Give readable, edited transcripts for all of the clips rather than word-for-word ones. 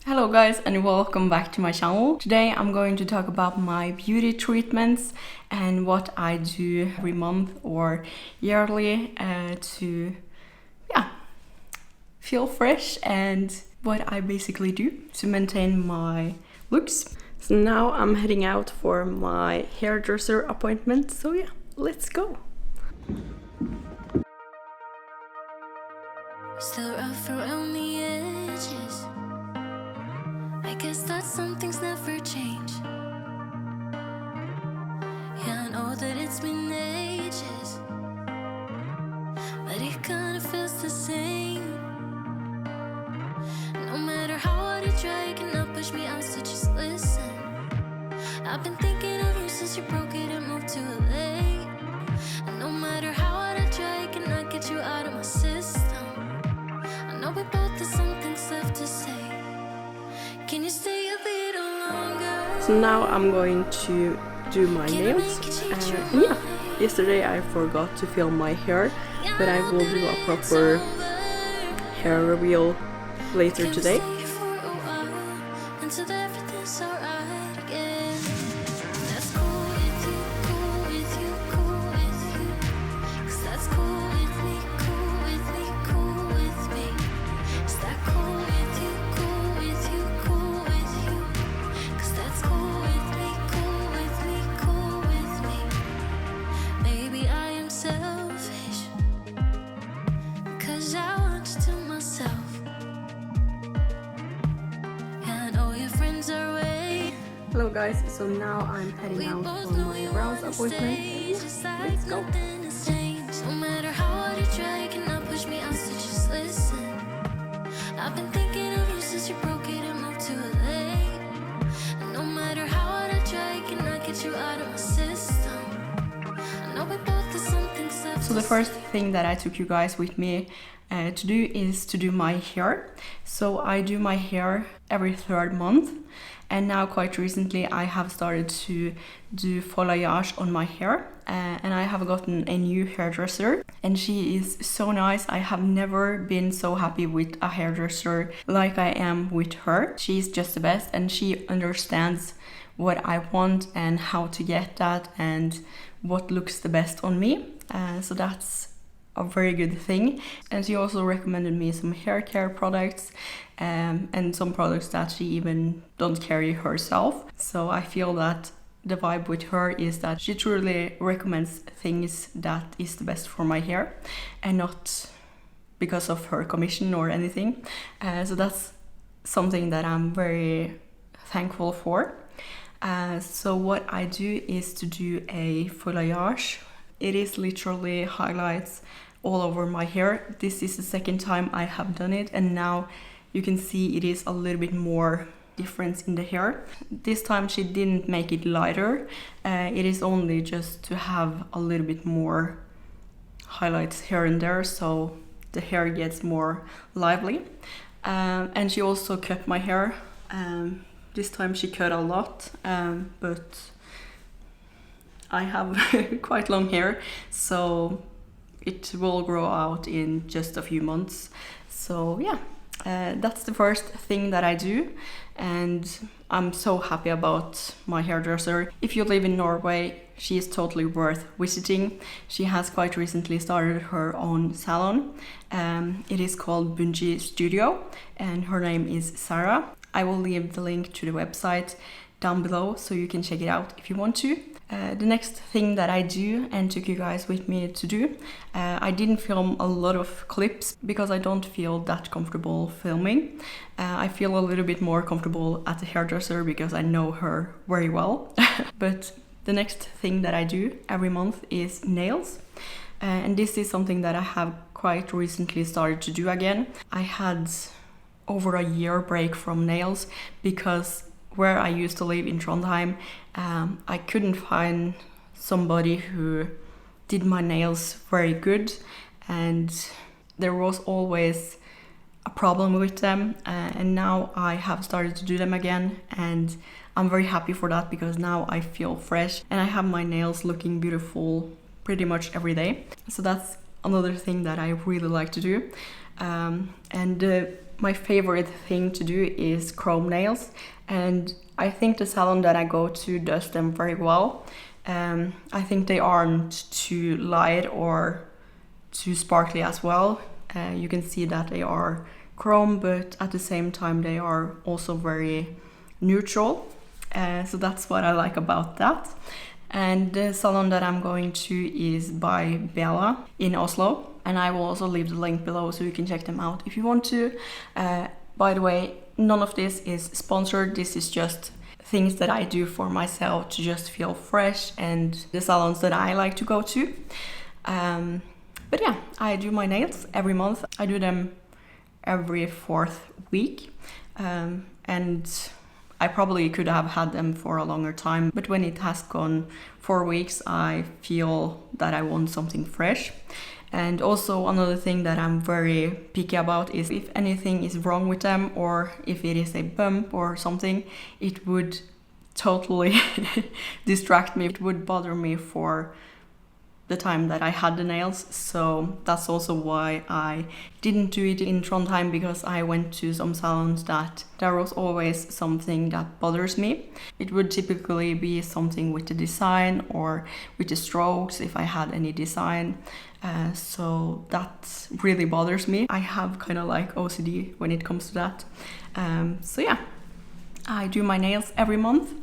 Hello guys and welcome back to my channel. Today I'm going to talk about my beauty treatments and what I do every month or yearly to feel fresh and what I basically do to maintain my looks. So now I'm heading out for my hairdresser appointment, so yeah, let's go. Still rough around the edges. I guess that some things never change. Yeah, I know that it's been ages, but it kinda feels the same. No matter how hard I try, you cannot push me out, so just listen. I've been thinking of you since you broke it and moved to LA. And no matter how hard I try, I cannot get you out of my system. I know we both have some things left to say. Can you stay a little longer? So now I'm going to do my nails. Yeah, yesterday I forgot to film my hair, but I will do a proper hair reveal later today. Hello guys, so now I'm heading out for my brows appointment. Let's go. No matter how hard I try, you cannot push me out, so just listen. I've been thinking of you since you broke it and moved to LA. And no matter how hard I try, I cannot get you out of my system. I know we both have some things left. So the first thing that I took you guys with me to do is to do my hair. So I do my hair every third month. And now quite recently I have started to do foliage on my hair and I have gotten a new hairdresser and she is so nice. I have never been so happy with a hairdresser like I am with her. She's just the best and she understands what I want and how to get that and what looks the best on me. So that's a very good thing. And she also recommended me some hair care products and some products that she even don't carry herself. So I feel that the vibe with her is that she truly recommends things that is the best for my hair and not because of her commission or anything. So that's something that I'm very thankful for. So what I do is to do a foliage. It is literally highlights all over my hair. This is the second time I have done it and now you can see it is a little bit more difference in the hair. This time she didn't make it lighter. It is only just to have a little bit more highlights here and there so the hair gets more lively. And she also cut my hair. This time she cut a lot, but I have quite long hair, so it will grow out in just a few months. So yeah, that's the first thing that I do and I'm so happy about my hairdresser. If you live in Norway, she is totally worth visiting. She has quite recently started her own salon. It is called Bunji Studio and her name is Sarah. I will leave the link to the website down below so you can check it out if you want to. The next thing that I do and took you guys with me to do, I didn't film a lot of clips because I don't feel that comfortable filming. I feel a little bit more comfortable at the hairdresser because I know her very well. But the next thing that I do every month is nails. And this is something that I have quite recently started to do again. I had over a year break from nails because where I used to live in Trondheim, I couldn't find somebody who did my nails very good and there was always a problem with them, and now I have started to do them again and I'm very happy for that because now I feel fresh and I have my nails looking beautiful pretty much every day. So that's another thing that I really like to do. And the My favorite thing to do is chrome nails, and I think the salon that I go to does them very well. I think they aren't too light or too sparkly as well. You can see that they are chrome, but at the same time they are also very neutral. So that's what I like about that. And the salon that I'm going to is by Bella in Oslo, and I will also leave the link below so you can check them out if you want to. By the way, none of this is sponsored. This is just things that I do for myself to just feel fresh, and the salons that I like to go to. But yeah, I do my nails every month. I do them every 4th week, and I probably could have had them for a longer time, but when it has gone 4 weeks, I feel that I want something fresh. And also another thing that I'm very picky about is if anything is wrong with them, or if it is a bump or something, it would totally distract me. It would bother me for the time that I had the nails. So that's also why I didn't do it in Trondheim, because I went to some salons that there was always something that bothers me. It would typically be something with the design or with the strokes if I had any design. So that really bothers me. I have kind of like OCD when it comes to that. So yeah, I do my nails every month.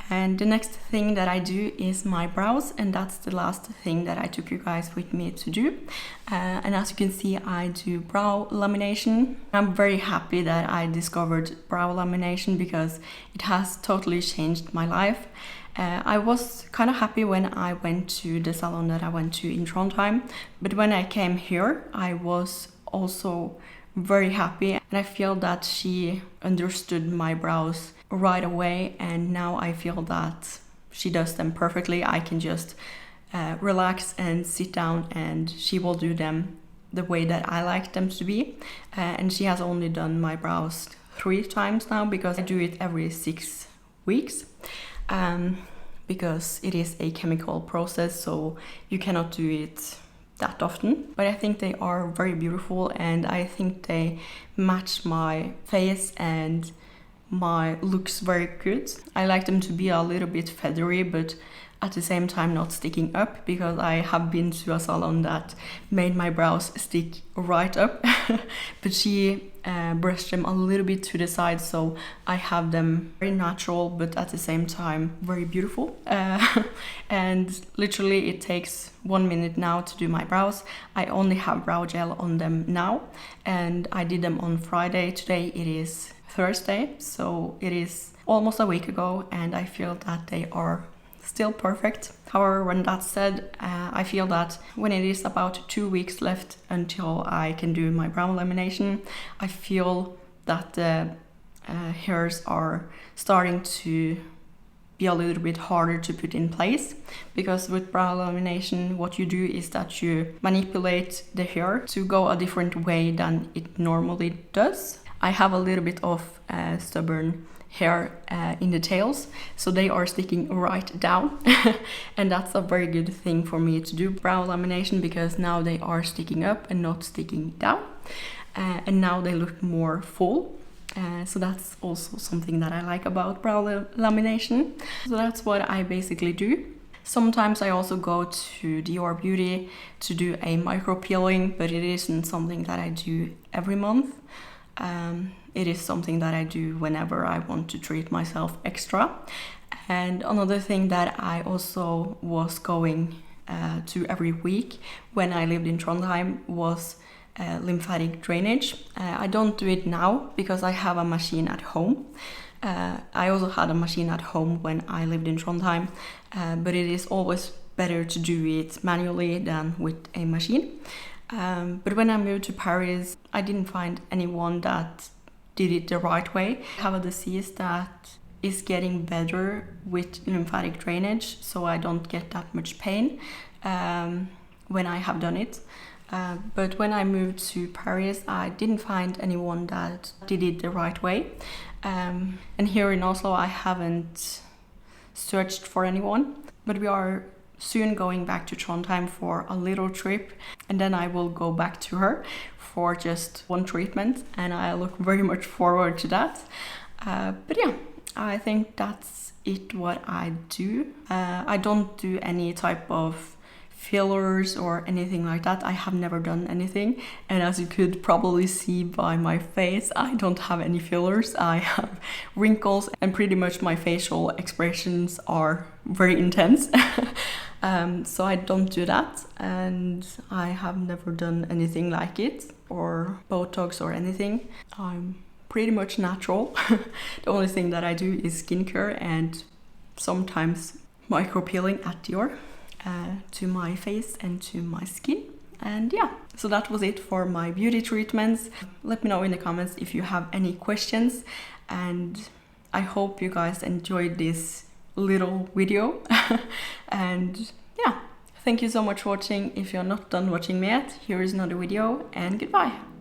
And the next thing that I do is my brows, and that's the last thing that I took you guys with me to do. And as you can see, I do brow lamination. I'm very happy that I discovered brow lamination because it has totally changed my life. I was kind of happy when I went to the salon that I went to in Trondheim, but when I came here, I was also very happy, and I feel that she understood my brows right away, and now I feel that she does them perfectly. I can just relax and sit down, and she will do them the way that I like them to be. And she has only done my brows 3 times now, because I do it every 6 weeks, because it is a chemical process, so you cannot do it that often. But I think they are very beautiful, and I think they match my face and my looks very good. I like them to be a little bit feathery, but at the same time not sticking up, because I have been to a salon that made my brows stick right up but she brushed them a little bit to the side, so I have them very natural but at the same time very beautiful. And literally it takes 1 minute now to do my brows. I only have brow gel on them now, and I did them on Friday. Today it is Thursday, so it is almost a week ago, and I feel that they are still perfect. However, when that's said, I feel that when it is about 2 weeks left until I can do my brow lamination, I feel that the hairs are starting to be a little bit harder to put in place, because with brow lamination what you do is that you manipulate the hair to go a different way than it normally does. I have a little bit of stubborn hair in the tails, so they are sticking right down and that's a very good thing for me to do brow lamination, because now they are sticking up and not sticking down, and now they look more full. So that's also something that I like about brow lamination. So that's what I basically do. Sometimes I also go to Dior Beauty to do a micro peeling, but it isn't something that I do every month. It is something that I do whenever I want to treat myself extra. And another thing that I also was going to every week when I lived in Trondheim was lymphatic drainage. I don't do it now because I have a machine at home. I also had a machine at home when I lived in Trondheim, but it is always better to do it manually than with a machine. But when I moved to Paris, I didn't find anyone that did it the right way. I have a disease that is getting better with lymphatic drainage, so I don't get that much pain when I have done it. But when I moved to Paris, I didn't find anyone that did it the right way. And here in Oslo, I haven't searched for anyone. But we are soon going back to Trondheim for a little trip, and then I will go back to her for just one treatment, and I look very much forward to that. But yeah, I think that's it what I do. I don't do any type of fillers or anything like that. I have never done anything, and as you could probably see by my face, I don't have any fillers. I have wrinkles, and pretty much my facial expressions are very intense. So I don't do that, and I have never done anything like it, or Botox or anything. I'm pretty much natural. The only thing that I do is skincare and sometimes micropeeling at Dior. To my face and to my skin. And yeah, so that was it for my beauty treatments. Let me know in the comments if you have any questions, and I hope you guys enjoyed this little video. And yeah, thank you so much for watching. If you're not done watching me yet, here is another video, and goodbye.